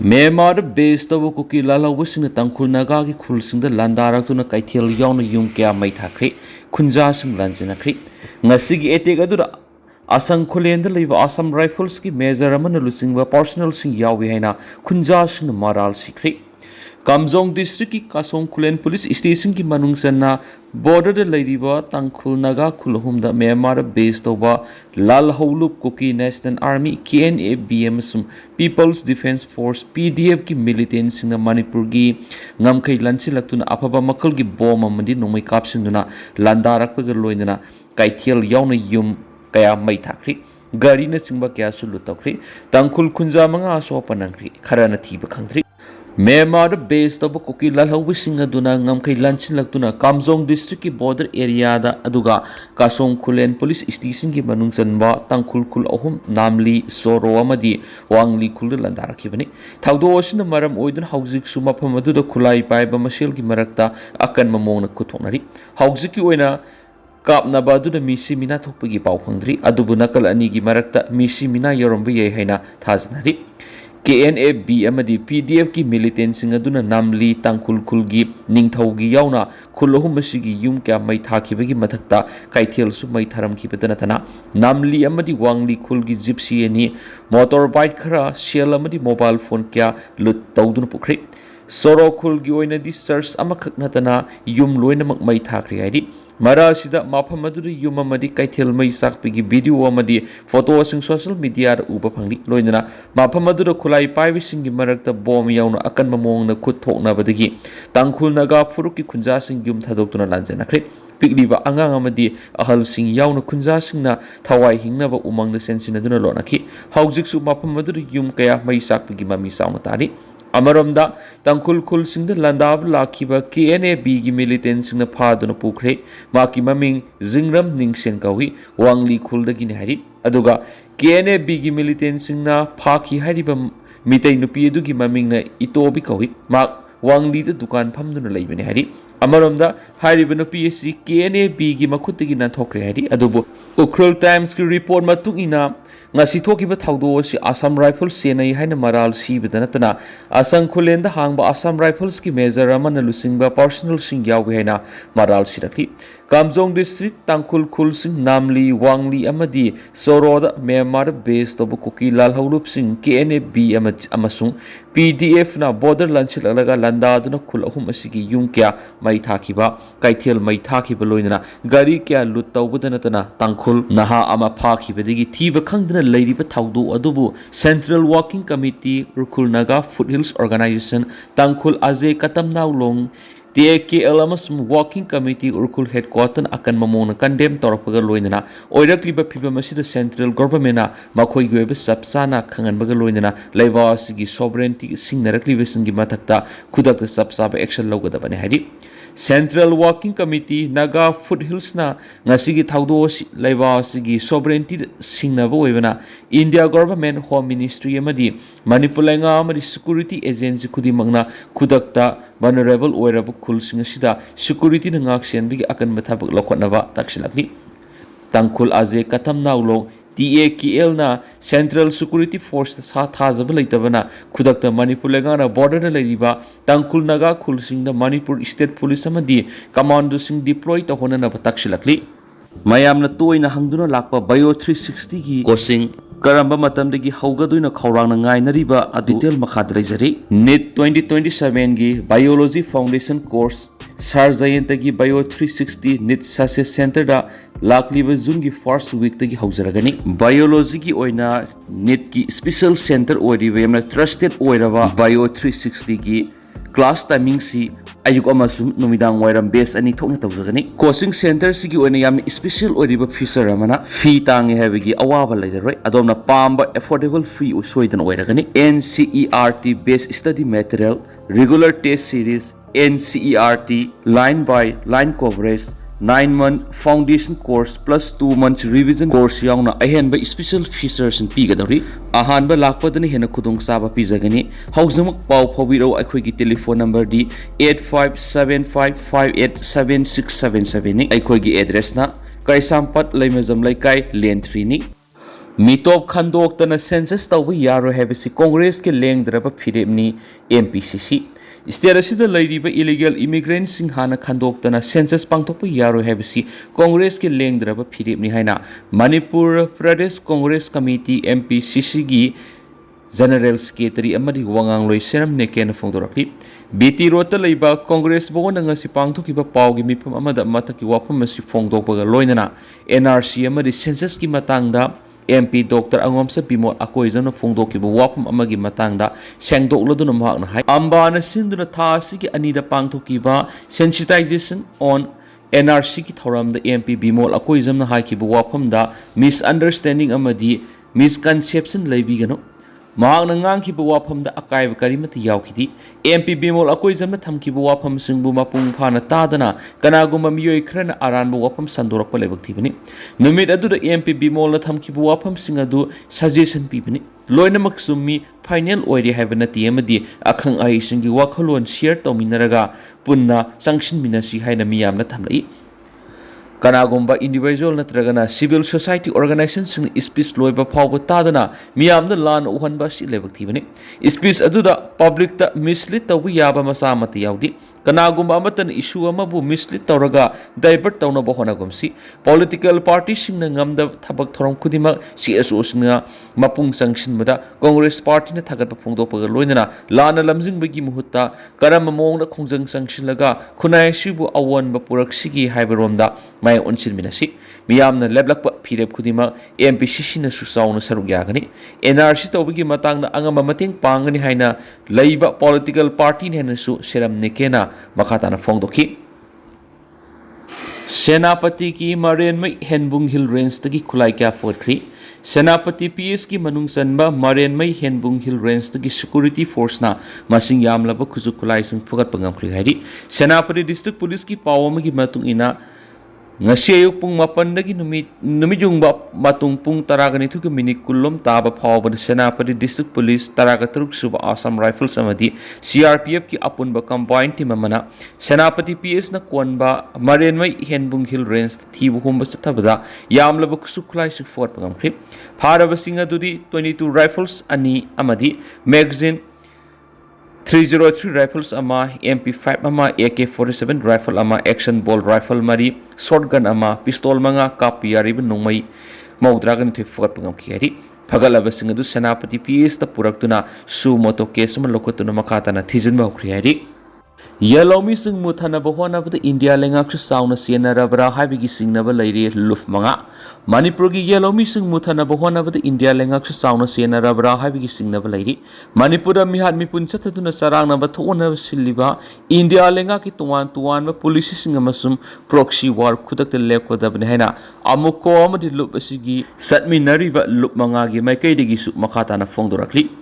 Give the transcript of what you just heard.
Myanmar based tabo kuki lalawsing Tangkhul naga ki khulsing landarakuna kaithel yauna yung kya mai thakri khunja sing lanjinakri ngasigi attack adura Asang khullen leiba Asaam Riffles ki major amana Luchinga personal sing yaowi haina khunja sing maral sikri Kamjong district ki Kasong khullen police station ki manungsanna border de leiba Tangkhul naga khulhum da Myanmar based toba lal holup kuki National Army KNA sum People's Defense Force PDF ki militant sing Manipur gi ngamkai lanchi laktuna apaba makal gi bom amadi nomai kapsinduna landarak pagar loinana kaithel yauna yum kaya mai thakri gari na singba kya sulu takri Tangkhul khunja manga so panangri kharana thiba khangri Myanmar based of kuki lalhawi singa duna ngamkai lanchin laktuna Kamjong district ki border area da aduga Kasong khullen police station ki manungsanba Tangkhul khul ahum namli soro amadi wangli khul landarakibani thawdo osina maram oidun hauzik suma phamadu da khulai paiba masel ki marakta akan mamong na kuthonari hauzik ki oina Kapna badu da misi mina thokpagi pau phangdri adubu nakal ani gi marakta misi mina yoromba yai haina thaznari KNAB amadi PDF ki militant sing aduna namli Tangkhul khul gi ningthau gi yauna khulhum masigi yum kya mai thakibagi mathakta kaithel su mai tharam ki bedana thana namli amadi wangli khul gi gypsy ani motorbike khara shell amadi mobile phone kya lut tawdun pukri soro khul gi oina di search amakhak natana yum loina mak mai thakri haidi Mara sida maphamadu yuma madi kaithel mai sakpigi video amadi photo sing social media uba phangli loinana maphamadu khulai paibi singi marakta bom yauna akan mamong na khut thokna badagi Tangkhul naga furuki khunja sing yum thadoktuna lanjana khre pikliba angang amadi ahal sing yauna khunja singna thawai hingnaba umang na sensina duna lonaki haujik su maphamadu yum kaya mai sakpigi mami sauna tari Amaramda Tangkhul khul sing the landab lakiba KNAB gi militant sing na phaduna pukre maki maming zingram ningsen kawi wangli khul da gini hari aduga KNAB gi militant sing na phaki hariba mitei nupi du gi maming na itobi kawi mak wangli da dukan phamduna leibani hari Amaramda hariba nupi si KNAB gi makhutti na thokre hari adubu Ukhrul Times ki report matung ina Ngashi thokiba thawdo si Asaam Riffles senai haina maral si bedanatana Asang khullen da hangba Asaam Riffles ki major amana Luchinga personal sing yawi haina maral sirakli Kamjong district Tangkhul khul sing namli wangli amadi soroda Myanmar based of kuki lalhaulup sing KNAB amasung PDF na border lanchil alaga landa duna khul ahum asigi yung kya mai thakiba kaithel mai thakiba loinana gari kya lut tawbudanatana Tangkhul naha ama phakibadigi thiba khangdana leiriba thawdo adubu Central Working Committee Urkhul Naga Foothills Organization Tangkhul aje katamnaw long TAKL amasum Working Committee Urkhul Headquarter akan mamona condemn torpaga loinana oirakliba phiba masida Central Government na makhoi goiba sapsana khanganbaga loinana leiba sigi sovereignty singnarakliba singi mathakta khudakta sapsaba action logadabane hari Central Working Committee Naga Foothills na ngasigi thawdo leiba sigi sovereignty singnaba oibana India Government Home Ministry amadi Manipur lenga amadi security agency khudimangna khudakta vulnerable oiraba khul sing asida security na ngak senbigi akan mathabak lokhotnaba taksilakli Tangkhul aje katam nawlo TAKL na Central Security Force sa thajaba leitabana khudakta Manipur lenga na border na leiriba Tangkhul naga khul sing na Manipur State Police amadi commando sing deploy ta hona na taksilakli mayamna toina hangduna lakpa bio 360 gi kosing karamba matamdagi haugaduina khawrangna ngainariba a detail makhad leijari NET 2027 gi biology foundation course sarjayentagi bio 360 NET success center da lakliba june gi first week tagi haujaragani biology gi oina NET gi special center oiriba yamna trusted oiraba bio 360 gi class timing si ayuk amasum numidang wairam base ani thokna tawjagani coaching center sigi oina yam special oiriba feature amana fee tangi habigi awaba leidaroi adomna pamba affordable fee usoidan oiragani NCERT based study material regular test series NCERT line by line coverage 9-month foundation course plus 2 months revision course yauna ahenba special features and pigadori ahanba lakpadani hena khudong saba pijagani hauzamak pau phobiro akhoi telephone number di 8575587677 ni akhoi gi address na Kaisampat Laimazam Laikai Lane 3 ni ꯃꯤꯇꯣꯞ ꯈꯟꯗꯣꯛꯇꯅ census ꯇꯧꯕ ꯌꯥꯔꯣꯏ ꯍꯥꯏꯕꯁꯤ ꯀꯣꯡꯒ꯭ꯔꯦꯁꯀꯤ ꯂꯦꯡꯗ꯭ꯔꯕ ꯐꯤꯔꯦꯞꯅꯤ MPCC state ꯑꯁꯤꯗ ꯂꯩꯔꯤꯕ illegal ꯏꯃꯤꯒ꯭ꯔꯦꯟꯠꯁꯤꯡ ꯍꯥꯟꯅ ꯈꯟꯗꯣꯛꯇꯅ census ꯄꯥꯡꯊꯣꯛꯄ ꯌꯥꯔꯣꯏ ꯍꯥꯏꯕꯁꯤ ꯀꯣꯡꯒ꯭ꯔꯦꯁꯀꯤ ꯂꯦꯡꯗ꯭ꯔꯕ ꯐꯤꯔꯦꯞꯅꯤ ꯍꯥꯏꯅ ꯃꯅꯤꯄꯨꯔ ꯄ꯭ꯔꯗꯦꯁ ꯀꯣꯡꯒ꯭ꯔꯦꯁ ꯀꯃꯤꯇꯤ MPCCꯒꯤ ꯖꯦꯅꯔꯦꯜ ꯁꯦꯀ꯭ꯔꯦꯇꯔꯤ ꯑꯃꯗꯤ ꯋꯥꯉꯥꯡꯂꯣꯏ ꯁꯦꯔꯝ ꯅꯦꯀꯦꯅ ꯐꯣꯡꯗꯣꯔꯛꯂꯤ BT ꯔꯣꯗꯇ ꯂꯩꯕ ꯀꯣꯡꯒ꯭ꯔꯦꯁ ꯚꯋꯟꯗ ꯉꯁꯤ ꯄꯥꯡꯊꯣꯛꯈꯤꯕ ꯄꯥꯎꯒꯤ ꯃꯤꯐꯝ ꯑꯃꯗ ꯃꯊꯛꯀꯤ ꯋꯥꯐꯝ ꯑꯁꯤ ꯐꯣꯡꯗꯣꯛꯄꯒ ꯂꯣꯏꯅꯅ NRC ꯑꯃꯗꯤ ꯁꯦꯟꯁꯁꯀꯤ ꯃꯇꯥꯡꯗ MP ꯗꯣꯛꯇꯔ ꯑꯉꯣꯝꯁ ꯕꯤꯃꯣꯜ ꯑꯀꯣꯏꯖꯝꯅ ꯐꯣꯡꯗꯣꯛꯈꯤꯕ ꯋꯥꯐꯝ ꯑꯃꯒꯤ ꯃꯇꯥꯡꯗ ꯁꯦꯡꯗꯣꯛꯂꯗꯨꯅ ꯃꯍꯥꯛꯅ ꯍꯥꯏ ꯑꯝꯕꯥꯅ ꯁꯤꯟꯗꯨꯅ ꯊꯥ ꯑꯁꯤꯒꯤ ꯑꯅꯤꯗ ꯄꯥꯡꯊꯣꯛꯈꯤꯕ ꯁꯦꯟꯁꯤꯇꯥꯏꯖꯦꯁꯟ ꯑꯣꯟ NRCꯒꯤ ꯊꯧꯔꯝꯗ MP ꯕꯤꯃꯣꯜ ꯑꯀꯣꯏꯖꯝꯅ ꯍꯥꯏꯈꯤꯕ ꯋꯥꯐꯝꯗ ꯃꯤꯁꯑꯟꯗꯔꯁ꯭ꯇꯦꯟꯗꯤꯡ ꯑꯃꯗꯤ ꯃꯤꯁꯀꯟꯁꯦꯞꯁꯟ ꯂꯩꯕꯤꯒꯅꯨ ꯃꯍꯥꯛꯅ ꯉꯥꯡꯈꯤꯕ ꯋꯥꯐꯝꯗ ꯑꯀꯥꯏꯕ ꯀꯔꯤꯃꯠꯇ ꯌꯥꯎꯈꯤꯗꯦ MP ꯕꯤꯃꯣꯜ ꯑꯀꯣꯏꯖꯝꯅ ꯊꯝꯈꯤꯕ ꯋꯥꯐꯝꯁꯤꯡꯕꯨ ꯃꯄꯨꯡ ꯐꯥꯅ ꯇꯥꯗꯅ ꯀꯅꯥꯒꯨꯝꯕ ꯃꯤꯑꯣꯏ ꯈꯔꯅ ꯑꯔꯥꯟꯕ ꯋꯥꯐꯝ ꯁꯟꯗꯣꯔꯛꯄ ꯂꯥꯏꯕꯛ ꯊꯤꯕꯅꯤ ꯅꯨꯃꯤꯠ ꯑꯗꯨꯗ MP ꯕꯤꯃꯣꯜꯅ ꯊꯝꯈꯤꯕ ꯋꯥꯐꯝꯁꯤꯡ ꯑꯗꯨ ꯁꯖꯦꯁꯟ ꯄꯤꯕꯅꯤ ꯂꯣꯏꯅꯃꯛ ꯆꯨꯝꯃꯤ ꯐꯥꯏꯅꯦꯜ ꯑꯣꯏꯔꯦ ꯍꯥꯏꯕ ꯅꯠꯇꯦ ꯑꯃꯗꯤ ꯑꯈꯪ ꯑꯍꯩꯁꯤꯡꯒꯤ ꯋꯥꯈꯜꯂꯣꯟ ꯁꯤꯌꯔ ꯇꯧꯃꯤꯟꯅꯔꯒ ꯄꯨꯟꯅ ꯆꯪꯁꯤꯟꯃꯤꯟꯅꯁꯤ ꯍꯥꯏꯅ ꯃꯤꯌꯥꯝꯅ ꯊꯝꯂꯛꯏ ꯀꯅꯥꯒꯨꯝꯕ ꯏꯟꯗꯤꯚꯤꯖꯨꯋꯦꯜ ꯅꯠꯇ꯭ꯔꯒꯅ ꯁꯤꯚꯤꯜ ꯁꯣꯁꯥꯏꯇꯤ ꯑꯣꯔꯒꯅꯥꯏꯖꯦꯁꯟꯁꯤꯡꯅ ꯁ꯭ꯄꯤꯆ ꯂꯣꯏꯕ ꯐꯥꯎꯕ ꯇꯥꯗꯅ ꯃꯤꯌꯥꯝꯗ ꯂꯥꯟꯅ ꯎꯍꯟꯕ ꯑꯁꯤ ꯂꯥꯏꯕꯛ ꯊꯤꯕꯅꯤ ꯁ꯭ꯄꯤꯆ ꯑꯗꯨꯗ ꯄꯕ꯭ꯂꯤꯛꯇ ꯃꯤꯁꯂꯤꯗ ꯇꯧꯕ ꯌꯥꯕ ꯃꯆꯥ ꯑꯃꯠꯇ ꯌꯥꯎꯗꯦ ꯀꯅꯥꯒꯨꯝꯕ ꯑꯃꯠꯇꯅ ꯏꯁꯨ ꯑꯃꯕꯨ ꯃꯤꯁꯂꯤꯗ ꯇꯧꯔꯒ ꯗꯥꯏꯚꯔꯠ ꯇꯧꯅꯕ ꯍꯣꯠꯅꯒꯨꯝꯁꯤ ꯄꯣꯂꯤꯇꯤꯀꯦꯜ ꯄꯥꯔꯇꯤꯁꯤꯡꯅ ꯉꯝꯗꯕ ꯊꯕꯛ ꯊꯧꯔꯝ ꯈꯨꯗꯤꯡꯃꯛ CSOꯁꯤꯡꯅ ꯃꯄꯨꯡ ꯆꯪꯁꯤꯟꯕꯗ ꯀꯣꯡꯒ꯭ꯔꯦꯁ ꯄꯥꯔꯇꯤꯅ ꯊꯥꯒꯠꯄ ꯐꯣꯡꯗꯣꯛꯄꯒ ꯂꯣꯏꯅꯅ ꯂꯥꯟꯅ ꯂꯝꯖꯤꯡꯕꯒꯤ ꯃꯍꯨꯠꯇ ꯀꯔꯝꯕ ꯃꯑꯣꯡꯗ ꯈꯣꯡꯖꯪ ꯆꯪꯁꯤꯜꯂꯒ ꯈꯨꯟꯅꯥꯏ ꯑꯁꯤꯕꯨ ꯑꯑꯣꯟꯕ ꯄꯨꯔꯛꯁꯤꯒꯦ ꯍꯥꯏꯕꯔꯣꯝꯗ ꯃꯥꯏ ꯑꯣꯟꯁꯤꯟꯃꯤꯟꯅꯁꯤ ꯃꯤꯌꯥꯝꯅ ꯂꯦꯞꯂꯛꯄ ꯐꯤꯔꯦꯞ ꯈꯨꯗꯤꯡꯃꯛ MPCCꯅꯁꯨ ꯆꯥꯎꯅ ꯁꯔꯨꯛ ꯌꯥꯒꯅꯤ NRC ꯇꯧꯕꯒꯤ ꯃꯇꯥꯡꯗ ꯑꯉꯝꯕ ꯃꯇꯦꯡ ꯄꯥꯡꯒꯅꯤ ꯍꯥꯏꯅ ꯂꯩꯕ ꯄꯣꯂꯤꯇꯤꯀꯦꯜ ꯄꯥꯔꯇꯤꯅꯤ ꯍꯥꯏꯅꯁꯨ ꯁꯦꯔꯝ ꯅꯦꯀꯦꯅ ꯃꯈꯥ ꯇꯥꯅ ꯐꯣꯡꯗꯣꯛꯈꯤ ꯁꯦꯅꯥꯄꯇꯤꯒꯤ ꯃꯔꯦꯟꯃꯩ ꯍꯦꯟꯕꯨꯡ ꯍꯤꯜ ꯔꯦꯟꯖꯇꯒꯤ ꯈꯨꯠꯂꯥꯏ ꯀꯌꯥ ꯐꯣꯠꯈ꯭ꯔꯤ ꯁꯦꯅꯥꯄꯇꯤ PSꯀꯤ ꯃꯅꯨꯡ ꯆꯟꯕ ꯃꯔꯦꯟꯃꯩ ꯍꯦꯟꯕꯨꯡ ꯍꯤꯜ ꯔꯦꯟꯖꯇꯒꯤ ꯁꯦꯀ꯭ꯌꯨꯔꯤꯇꯤ ꯐꯣꯔꯁꯅ ꯃꯁꯤꯡ ꯌꯥꯝꯂꯕ ꯈꯨꯠꯁꯨ ꯈꯨꯠꯂꯥꯏꯁꯤꯡ ꯐꯨꯒꯠꯄ ꯉꯝꯈ꯭ꯔꯤ ꯍꯥꯏꯔꯤ ꯁꯦꯅꯥꯄꯇꯤ ꯗꯤꯁꯇ꯭ꯔꯤꯛ ꯄꯨꯂꯤꯁꯀꯤ ꯄꯥꯎ ꯑꯃꯒꯤ ꯃꯇꯨꯡ ꯏꯟꯅ ngasi ayuk pung mapan dagi numijung ba matung pung taraga nitu ke minik kulum taba phawba senapati district police taraga turuk suba Asaam Riffles amadi CRPF ki apun ba combined team amana senapati PS na konba marenmai henbung hill range thibu humba sathabada yamlaba kusuklai su fort pangam krip pharaba singa dudi 22 rifles ani amadi magazine 303 rifles ama MP5 ama AK47 rifle ama action ball rifle mari shotgun ama pistol manga kapi yarib nongmai maudragan the fugat pangam khiari phagalaba singadu senapati PS ta puraktuna su moto case ma lokotuna makata na thijin ba khriari Yellowi sing muthanaba honabada India lengak sauna sienarabra habigi singnaba leiri luf manga Manipurgi Yellowi sing muthanaba honabada India lengak sauna sienarabra habigi singnaba leiri Manipura mihat mipun chataduna sarangna bathona siliba India lengak ki tuan ba police singa masum proxy war khudak te lepkodabne haina amuko amadi lup asigi satminari ba lup manga gi maikai digi su makata na fongdorakli